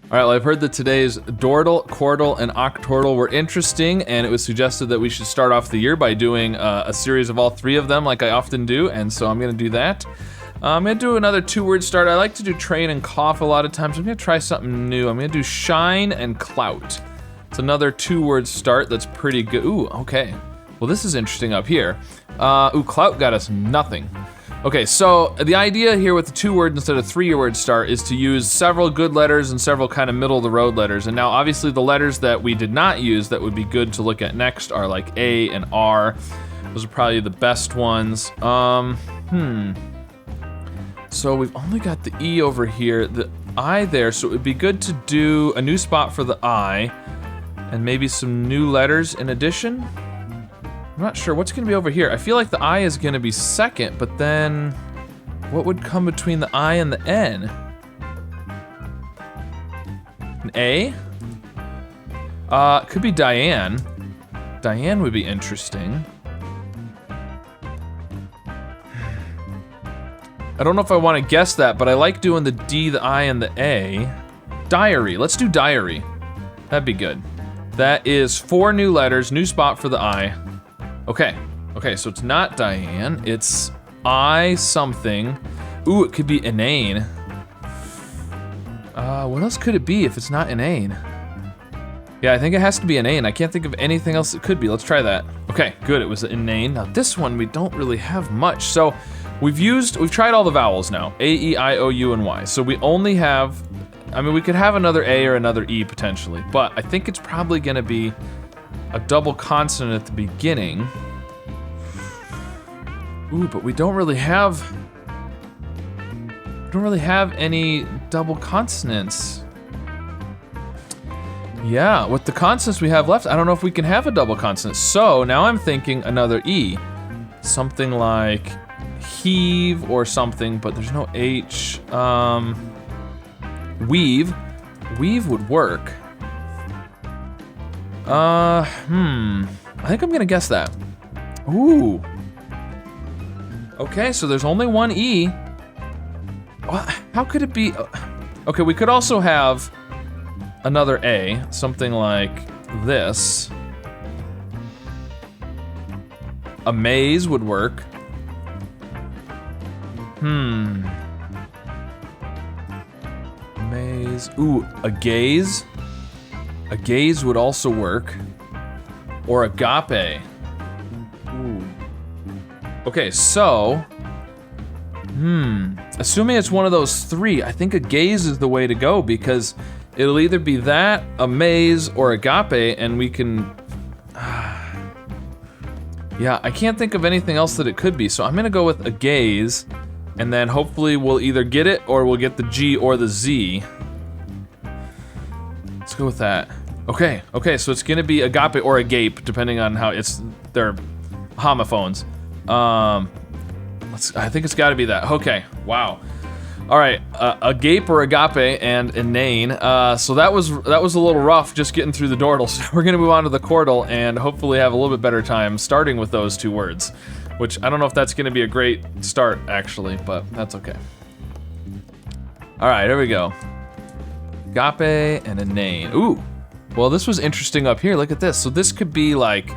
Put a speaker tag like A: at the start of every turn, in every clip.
A: All right, well, I've heard that today's Dordle, Quordle, and Octordle were interesting, and it was suggested that we should start off the year by doing a series of all three of them like I often do, and so I'm gonna do that. I'm gonna do another two-word start. I like to do train and cough a lot of times. I'm gonna try something new. I'm gonna do shine and clout. It's another two-word start that's pretty good. Ooh, okay. Well, this is interesting up here. Ooh, clout got us nothing. Okay, so the idea here with the two-word instead of three-word start is to use several good letters and several kind of middle-of-the-road letters. And now, obviously, the letters that we did not use that would be good to look at next are like A and R. Those are probably the best ones. So we've only got the E over here, the I there, so it would be good to do a new spot for the I, and maybe some new letters in addition. I'm not sure what's gonna be over here. I feel like the I is gonna be second, but then what would come between the I and the N? An A? Could be Diane. Diane would be interesting. I don't know if I want to guess that, but I like doing the D, the I, and the A. Diary, let's do diary. That'd be good. That is 4 new letters, new spot for the I. Okay, so it's not Diane, it's I something. Ooh, it could be inane. What else could it be if it's not inane? Yeah, I think it has to be inane. I can't think of anything else it could be. Let's try that. Okay, good, it was inane. Now this one, we don't really have much. So we've tried all the vowels now. A, E, I, O, U, and Y. So we only have, I mean, we could have another A or another E potentially, but I think it's probably gonna be a double consonant at the beginning. Ooh, but we don't really have any double consonants. Yeah, with the consonants we have left, I don't know if we can have a double consonant. So now I'm thinking another E. Something like heave or something, but there's no H. Weave. Weave would work. I think I'm gonna guess that. Ooh. Okay, so there's only one E. How could it be? Okay, we could also have another A, something like this. A maze would work. Maze. Ooh, a gaze. A gaze would also work. Or agape. Ooh. Okay, so. Assuming it's one of those 3, I think a gaze is the way to go because it'll either be that, a maze, or agape, and we can. Yeah, I can't think of anything else that it could be, so I'm gonna go with a gaze, and then hopefully we'll either get it or we'll get the G or the Z. Let's go with that. Okay, so it's gonna be agape or agape, depending on how they're homophones. I think it's gotta be that. Okay, wow. All right, agape or agape and inane. So that was a little rough just getting through the Dordle. So we're gonna move on to the Quordle and hopefully have a little bit better time starting with those 2 words, which I don't know if that's gonna be a great start actually, but that's okay. All right, here we go. Agape and inane. Ooh, well this was interesting up here. Look at this. So this could be like,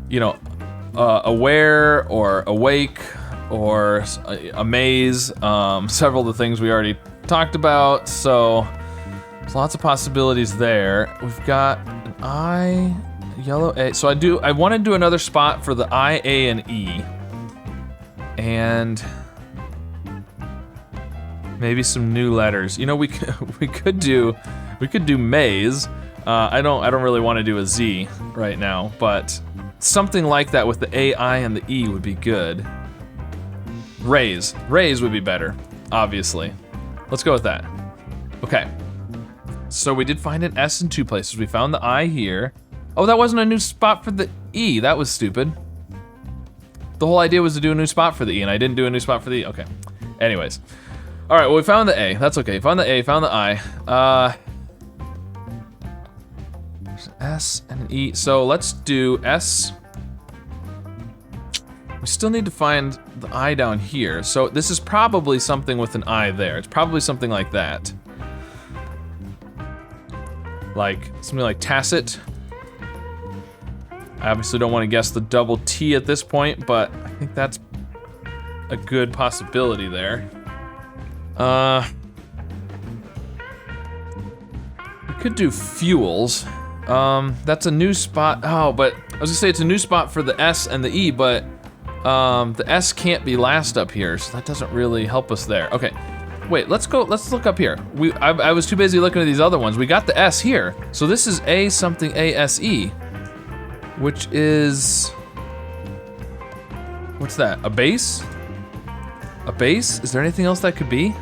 A: you know, aware or awake, or a maze, several of the things we already talked about, so there's lots of possibilities there. We've got an I, yellow A, so I want to do another spot for the I, A, and E, and maybe some new letters. You know, we could do maze. I don't really want to do a Z right now, but something like that with the A, I, and the E would be good. Raise would be better, obviously. Let's go with that. Okay. So we did find an S in 2 places. We found the I here. Oh, that wasn't a new spot for the E. That was stupid. The whole idea was to do a new spot for the E, and I didn't do a new spot for the E. Okay. Anyways. All right, well, we found the A. That's okay. Found the A, found the I. There's an S and an E. So let's do S. We still need to find the I down here. So this is probably something with an I there. It's probably something like that. Like something like tacit. I obviously don't want to guess the double T at this point, but I think that's a good possibility there. We could do fuels. That's a new spot. Oh, but I was gonna say it's a new spot for the S and the E, but the S can't be last up here, so that doesn't really help us there. Okay, wait, let's look up here. I was too busy looking at these other ones. We got the S here, so this is A something A-S-E, which is, what's that, a base? A base? Is there anything else that could be?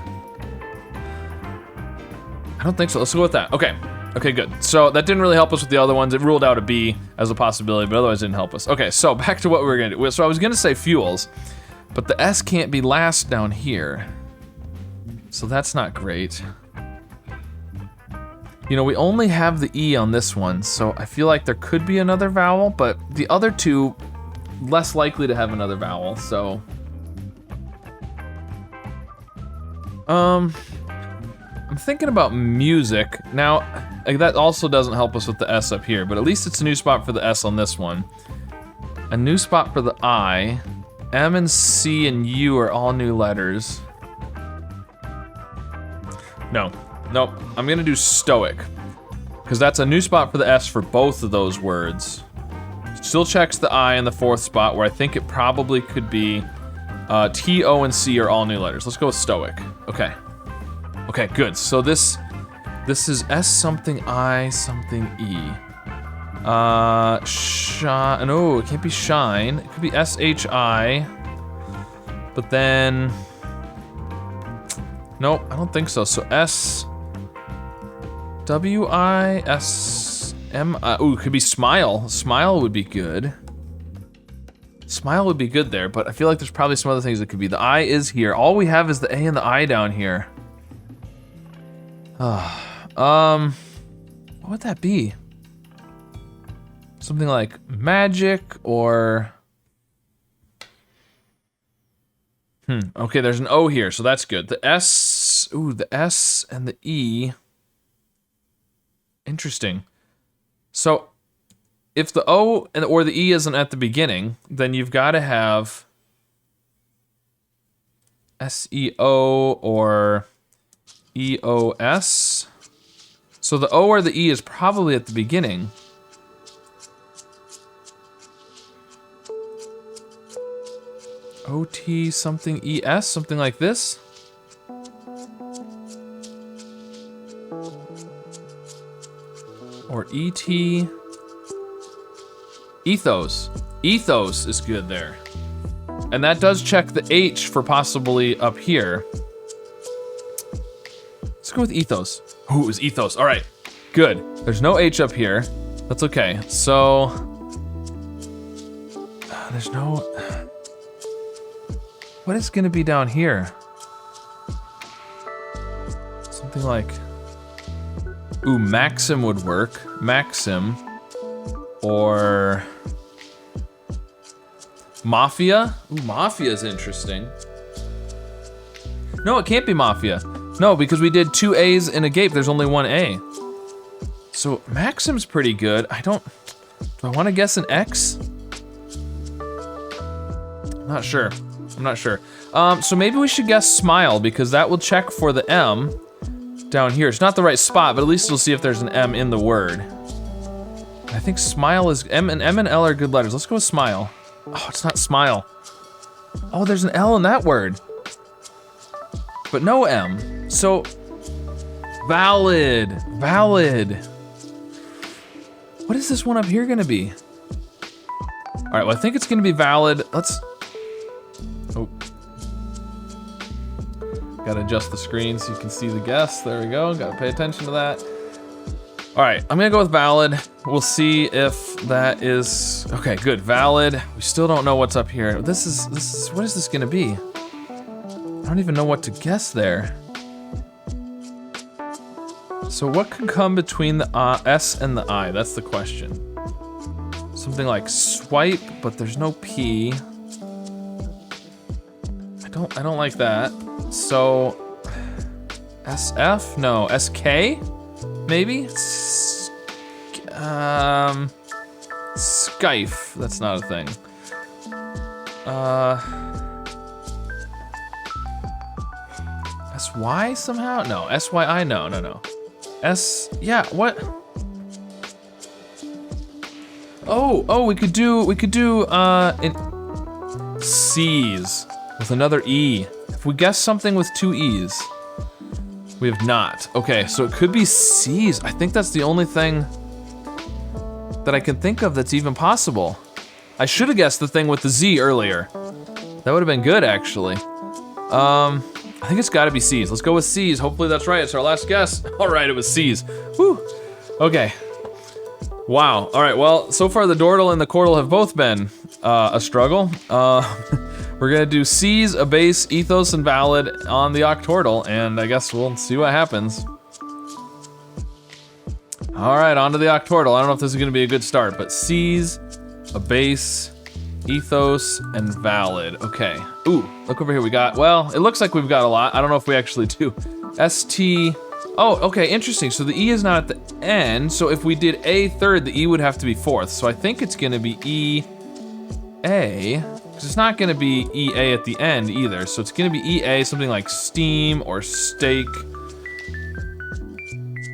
A: I don't think so, let's go with that, okay. Okay, good. So that didn't really help us with the other ones. It ruled out a B as a possibility, but otherwise it didn't help us. Okay, so back to what we were gonna do. So I was gonna say fuels, but the S can't be last down here. So that's not great. You know, we only have the E on this one, so I feel like there could be another vowel, but the other two, less likely to have another vowel, so. I'm thinking about music. Now, that also doesn't help us with the S up here, but at least it's a new spot for the S on this one. A new spot for the I. M and C and U are all new letters. No, nope, I'm gonna do stoic, because that's a new spot for the S for both of those words. Still checks the I in the fourth spot, where I think it probably could be T, O, and C are all new letters. Let's go with stoic, okay. Okay, good. So this is S something I something E. Shine. No, it can't be shine. It could be S-H-I. But then, nope, I don't think so. So S W-I-S-M. Ooh, it could be smile. Smile would be good. Smile would be good there, but I feel like there's probably some other things that could be. The I is here. All we have is the A and the I down here. What would that be? Something like magic or... Okay, there's an O here, so that's good. The S, ooh, the S and the E. Interesting. So, if the O or the E isn't at the beginning, then you've got to have S-E-O or E-O-S. So the O or the E is probably at the beginning. O-T something E-S, something like this. Or E-T. Ethos. Ethos is good there. And that does check the H for possibly up here. Let's go with ethos. Ooh, it was ethos. All right, good. There's no H up here. That's okay. So, there's no... What is gonna be down here? Something like... Ooh, Maxim would work. Maxim. Or... Mafia? Ooh, Mafia is interesting. No, it can't be Mafia. No, because we did 2 A's in a gape, there's only 1 A. So, Maxim's pretty good. Do I want to guess an X? I'm not sure. So maybe we should guess smile, because that will check for the M down here. It's not the right spot, but at least we'll see if there's an M in the word. I think smile is, M and L are good letters. Let's go with smile. Oh, it's not smile. Oh, there's an L in that word. But no M. So, valid. What is this one up here gonna be? All right, well, I think it's gonna be valid. Let's, oh. Gotta adjust the screen so you can see the guess. There we go, gotta pay attention to that. All right, I'm gonna go with valid. We'll see if that is, okay, good, valid. We still don't know what's up here. This is, what is this gonna be? I don't even know what to guess there. So what could come between the S and the I? That's the question. Something like swipe, but there's no P. I don't like that. So SF? No, SK? Maybe? Skype. That's not a thing. SY somehow? No, SYI, no. Yeah, what? Oh, we could do, C's with another E. If we guess something with 2 E's. We have not. Okay, so it could be C's. I think that's the only thing that I can think of that's even possible. I should have guessed the thing with the Z earlier. That would have been good, actually. I think it's gotta be C's. Let's go with C's. Hopefully that's right. It's our last guess. All right, it was C's. Whew. Okay. Wow. All right, well, so far the Dordle and the Quordle have both been a struggle. We're gonna do C's, a base, ethos, and valid on the Octordle, and I guess we'll see what happens. All right, on to the Octordle. I don't know if this is gonna be a good start, but C's, a base, ethos, and valid. Okay. Ooh, look over here. We got, well, it looks like we've got a lot. I don't know if we actually do. ST. Oh, okay, interesting. So the E is not at the end. So if we did A third, the E would have to be fourth. So I think it's gonna be EA, because it's not gonna be EA at the end either. So it's gonna be EA, something like steam or steak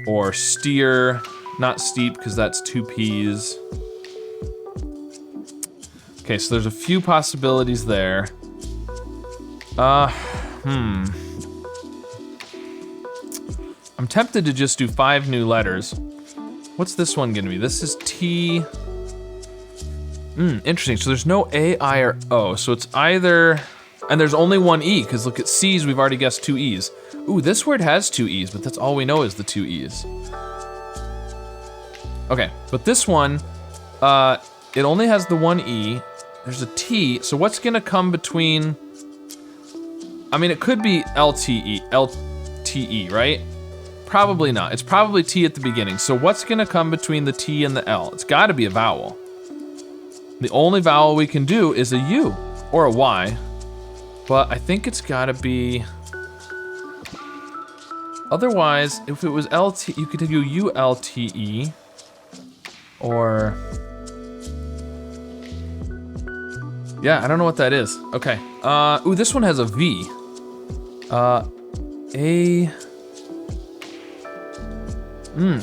A: or steer, not steep because that's 2 P's. Okay, so there's a few possibilities there. I'm tempted to just do 5 new letters. What's this one gonna be? This is T. Interesting, so there's no A, I, or O, so it's either, and there's only 1 E, because look at C's, we've already guessed 2 E's. Ooh, this word has 2 E's, but that's all we know is the 2 E's. Okay, but this one, it only has the 1 E, there's a T, so what's gonna come between, I mean, it could be LTE, right? Probably not. It's probably T at the beginning. So what's gonna come between the T and the L? It's gotta be a vowel. The only vowel we can do is a U or a Y, but I think it's gotta be, otherwise, if it was LT, you could do ULTE, or, yeah, I don't know what that is. Okay, ooh, this one has a V.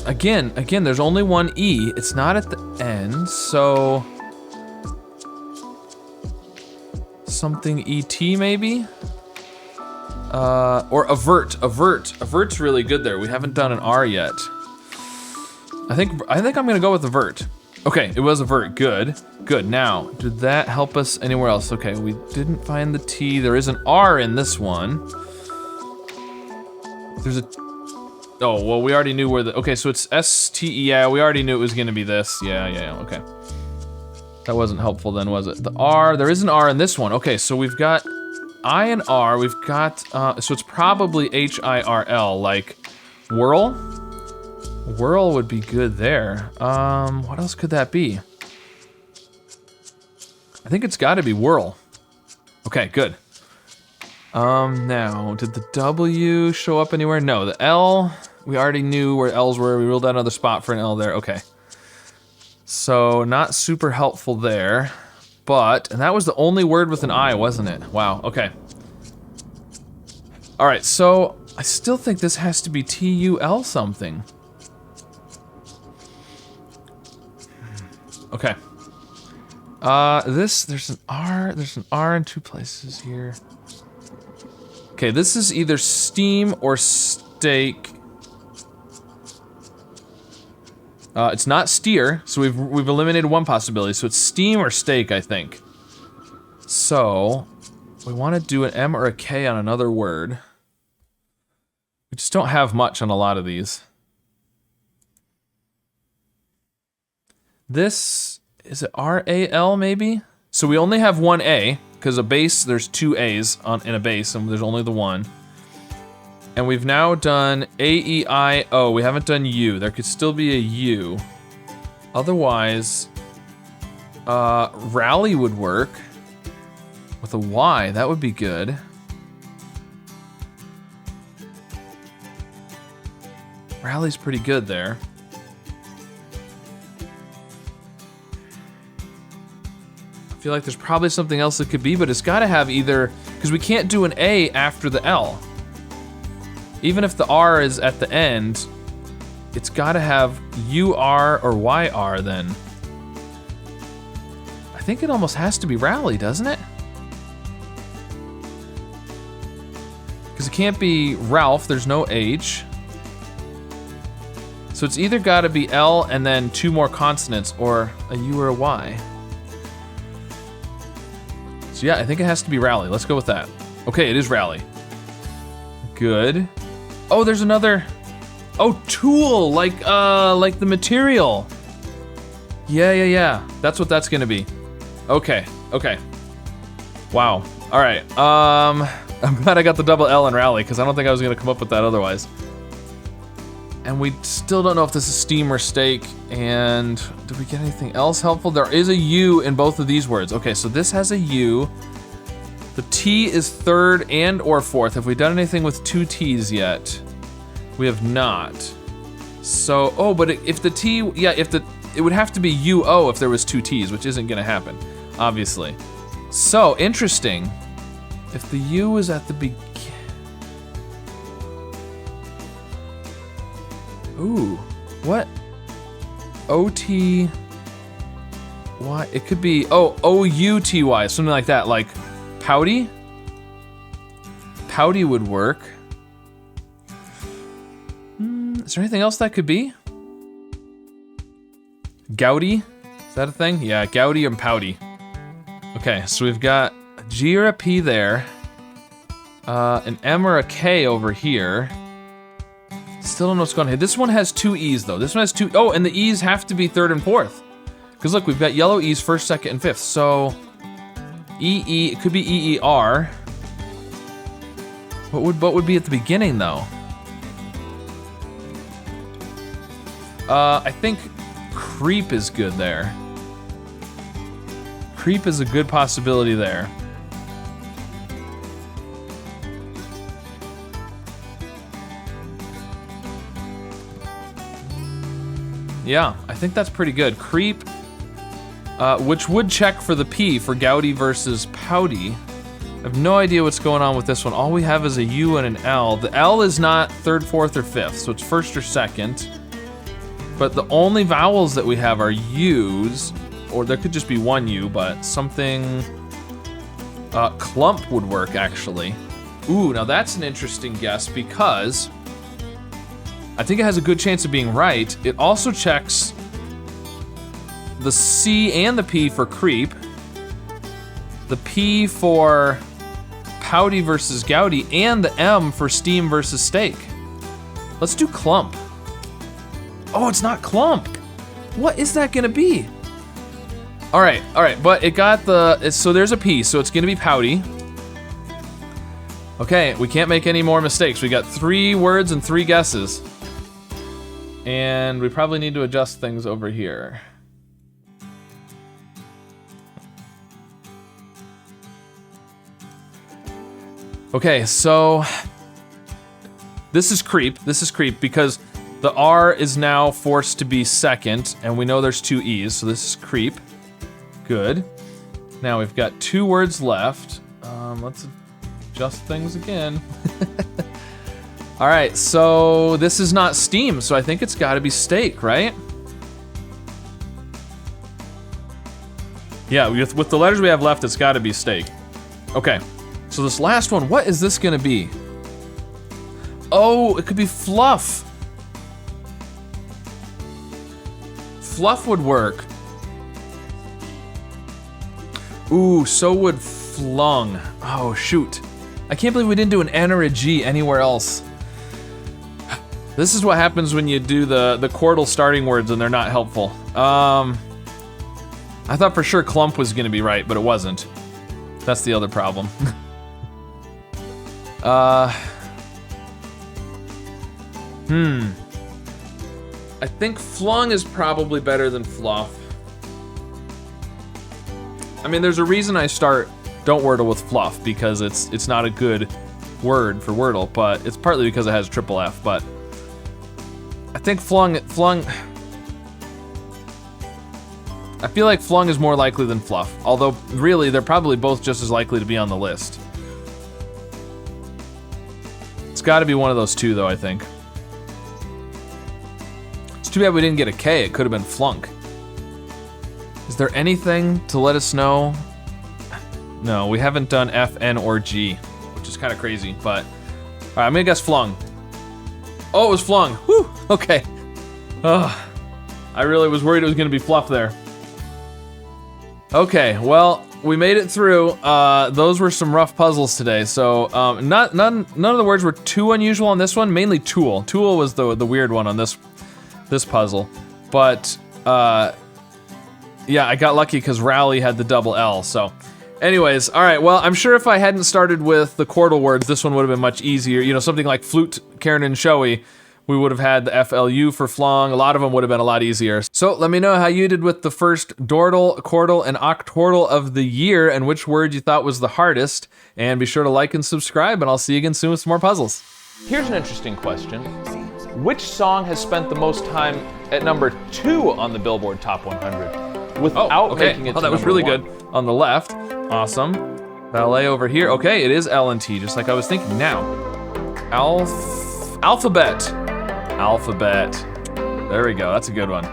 A: Again, there's only 1 E. It's not at the end, so something ET maybe? Or avert. Avert's really good there. We haven't done an R yet. I think I'm gonna go with avert. Okay, it was avert. Good. Now, did that help us anywhere else? Okay, we didn't find the T. There is an R in this one. There's a. Oh, well, we already knew where the, okay, so it's STE, yeah, we already knew it was gonna be this. Yeah, okay. That wasn't helpful then, was it? The R, there is an R in this one. Okay, so we've got I and R, we've got, so it's probably HIRL, like whirl? Whirl would be good there. What else could that be? I think it's gotta be whirl. Okay, good. Now, did the W show up anywhere? No, the L, we already knew where L's were. We ruled out another spot for an L there, okay. So, not super helpful there, but, and that was the only word with an I, wasn't it? Wow, okay. All right, so, I still think this has to be TUL something. Okay. There's an R in 2 places here. Okay, this is either steam or steak. It's not steer, so we've eliminated 1 possibility. So it's steam or steak, I think. So we want to do an M or a K on another word. We just don't have much on a lot of these. This is it RAL maybe? So we only have 1 A. Because a base, there's 2 A's in a base, and there's only the 1. And we've now done A, E, I, O. We haven't done U. There could still be a U. Otherwise, rally would work. With a Y, that would be good. Rally's pretty good there. feel like there's probably something else it could be, but it's gotta have either, because we can't do an A after the L. Even if the R is at the end, it's gotta have UR or YR then. I think it almost has to be rally, doesn't it? Because it can't be Ralph, there's no H. So it's either gotta be L and then 2 more consonants, or a U or a Y. So yeah, I think it has to be rally. Let's go with that. Okay, it is rally. Good. Oh, there's another. Oh, tool, like the material. Yeah. That's what that's gonna be. Okay. Wow. All right. I'm glad I got the double L in rally because I don't think I was gonna come up with that otherwise. And we still don't know if this is steam or steak. And did we get anything else helpful? There is a U in both of these words. Okay, so this has a U. The T is 3rd and or 4th. Have we done anything with 2 T's yet? We have not. So, oh, but if the T, yeah, it would have to be UO if there was 2 T's, which isn't gonna happen, obviously. So, interesting. If the U is at the beginning. Ooh, what? O-T, Y, it could be, oh, O-U-T-Y, something like that, like pouty? Pouty would work. Is there anything else that could be? Gouty, is that a thing? Yeah, gouty and pouty. Okay, so we've got a G or a P there, an M or a K over here. Still don't know what's going on here. This one has 2 E's though. This one has 2, oh, and the E's have to be 3rd and 4th. Because look, we've got yellow E's 1st, 2nd, and 5th. So, EE, it could be EER. What would be at the beginning though? I think creep is good there. Creep is a good possibility there. Yeah, I think that's pretty good. Creep, which would check for the P for gouty versus pouty. I have no idea what's going on with this one. All we have is a U and an L. The L is not 3rd, 4th, or 5th, so it's 1st or 2nd. But the only vowels that we have are U's, or there could just be 1 U, but something, clump would work actually. Ooh, now that's an interesting guess because I think it has a good chance of being right. It also checks the C and the P for creep, the P for pouty versus gouty, and the M for steam versus steak. Let's do clump. Oh, it's not clump. What is that gonna be? All right, but it got so there's a P, so it's gonna be pouty. Okay, we can't make any more mistakes. We got 3 words and 3 guesses. And we probably need to adjust things over here. Okay, so this is creep because the R is now forced to be 2nd, and we know there's 2 E's, so this is creep. Good. Now we've got 2 words left. Let's adjust things again. All right, so this is not steam, so I think it's gotta be steak, right? Yeah, with the letters we have left, it's gotta be steak. Okay, so this last one, what is this gonna be? Oh, it could be fluff. Fluff would work. Ooh, so would flung. Oh, shoot. I can't believe we didn't do an N or a G anywhere else. This is what happens when you do the Quordle starting words and they're not helpful. I thought for sure clump was gonna be right, but it wasn't. That's the other problem. I think flung is probably better than fluff. I mean, there's a reason I start Don't Wordle with fluff, because it's not a good word for Wordle, but it's partly because it has triple F, but I think flung, I feel like flung is more likely than fluff, although really they're probably both just as likely to be on the list. It's got to be one of those two though, I think. It's too bad we didn't get a K. It could have been flunk. Is there anything to let us know? No, we haven't done F, N, or G, which is kind of crazy, but all right, I'm gonna guess flung. Oh, it was flung. Whew, okay. Ugh. I really was worried it was gonna be fluff there. Okay, well, we made it through. Those were some rough puzzles today. So none of the words were too unusual on this one. Mainly tool. Tool was the weird one on this puzzle. But yeah, I got lucky because rally had the double L. So, anyways, all right. Well, I'm sure if I hadn't started with the Quordle words, this one would have been much easier. You know, something like flute, Karen, and showy. We would have had the FLU for flung. A lot of them would have been a lot easier. So let me know how you did with the first Dordle, Quordle, and Octordle of the year and which word you thought was the hardest. And be sure to like and subscribe, and I'll see you again soon with some more puzzles. Here's an interesting question. Which song has spent the most time at number 2 on the Billboard Top 100 without making it to
B: that was really good.
A: On the left, awesome. Ballet over here. Okay, it is L and T, just like I was thinking. Now, alphabet. Alphabet. There we go, that's a good one.